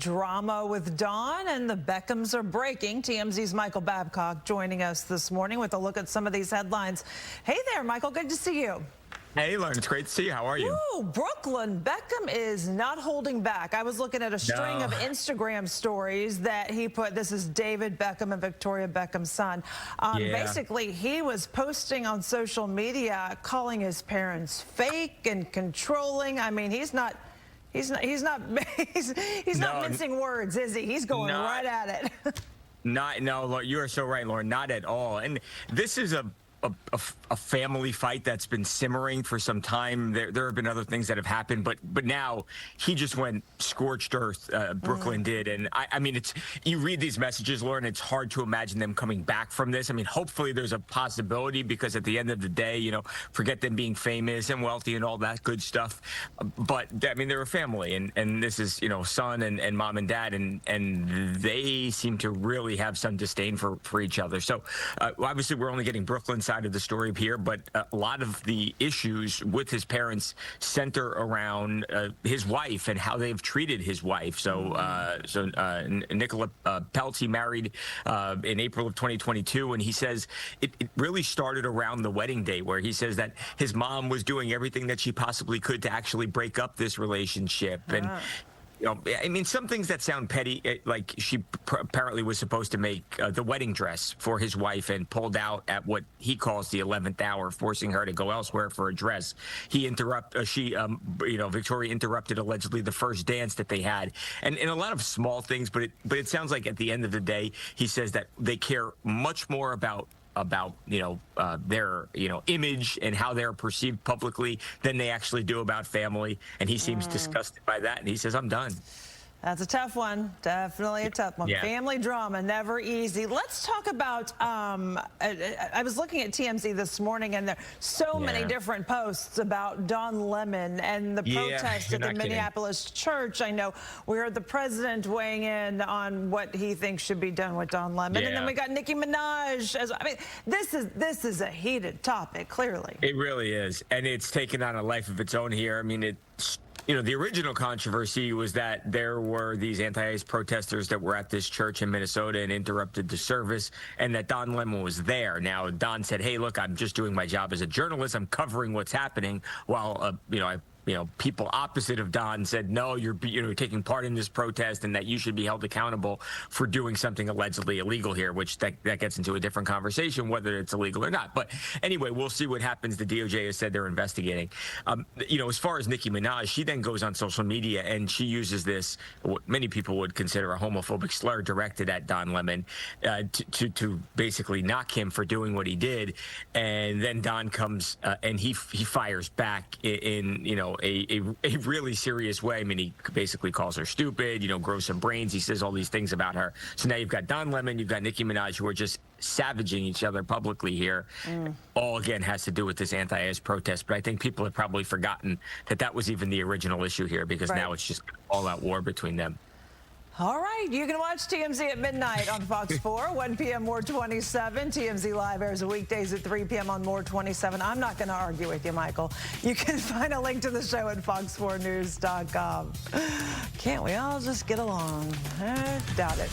drama with Dawn, and the Beckhams are breaking. TMZ's Michael Babcock joining us this morning with a look at some of these headlines. Hey there, Michael. Good to see you. Hey, Lauren, it's great to see you. How are you? Ooh, Brooklyn. Beckham is not holding back. I was looking at a string of Instagram stories that he put. This is David Beckham and Victoria Beckham's son. Basically, he was posting on social media calling his parents fake and controlling. I mean, he's not mincing words, is he? He's going right at it. No, you are so right, Lauren. Not at all. And this is a family fight that's been simmering for some time. There have been other things that have happened, but now he just went scorched earth. Brooklyn did, and I mean, you read these messages, Lauren. It's hard to imagine them coming back from this. I mean, hopefully there's a possibility, because at the end of the day, forget them being famous and wealthy and all that good stuff. But I mean, they're a family, and this is son and mom and dad, and they seem to really have some disdain for each other. So obviously we're only getting Brooklyn's side of the story here, but a lot of the issues with his parents center around his wife and how they've treated his wife. So Nicola Peltz, he married in April of 2022, and he says it really started around the wedding day, where he says that his mom was doing everything that she possibly could to actually break up this relationship. And I mean, some things that sound petty, like she apparently was supposed to make the wedding dress for his wife and pulled out at what he calls the 11th hour, forcing her to go elsewhere for a dress. Victoria interrupted allegedly the first dance that they had, and a lot of small things. But it sounds like at the end of the day, he says that they care much more about their image and how they're perceived publicly than they actually do about family. And he seems disgusted by that, and he says, I'm done. That's a tough one. Definitely a tough one. Yeah. Family drama, never easy. Let's talk about, I was looking at TMZ this morning, and there are so many different posts about Don Lemon and the protest at the Minneapolis church. I know we heard the president weighing in on what he thinks should be done with Don Lemon. And then we got Nicki Minaj. I mean, this is a heated topic, clearly. It really is. And it's taken on a life of its own here. I mean, the original controversy was that there were these anti-ICE protesters that were at this church in Minnesota and interrupted the service, and that Don Lemon was there. Now, Don said, hey, look, I'm just doing my job as a journalist. I'm covering what's happening, while, people opposite of Don said, no, you're taking part in this protest, and that you should be held accountable for doing something allegedly illegal here, which that gets into a different conversation, whether it's illegal or not. But anyway, we'll see what happens. The DOJ has said they're investigating. As far as Nicki Minaj, she then goes on social media and she uses this, what many people would consider a homophobic slur directed at Don Lemon, to basically knock him for doing what he did. And then Don comes and he fires back in a really serious way. I mean, he basically calls her stupid, grow some brains. He says all these things about her. So now you've got Don Lemon, you've got Nicki Minaj, who are just savaging each other publicly here. All, again, has to do with this anti-ICE protest. But I think people have probably forgotten that was even the original issue here, because now it's just all-out war between them. All right, you can watch TMZ at midnight on Fox 4, 1 p.m. More 27. TMZ Live airs weekdays at 3 p.m. on More 27. I'm not going to argue with you, Michael. You can find a link to the show at fox4news.com. Can't we all just get along? Doubt it.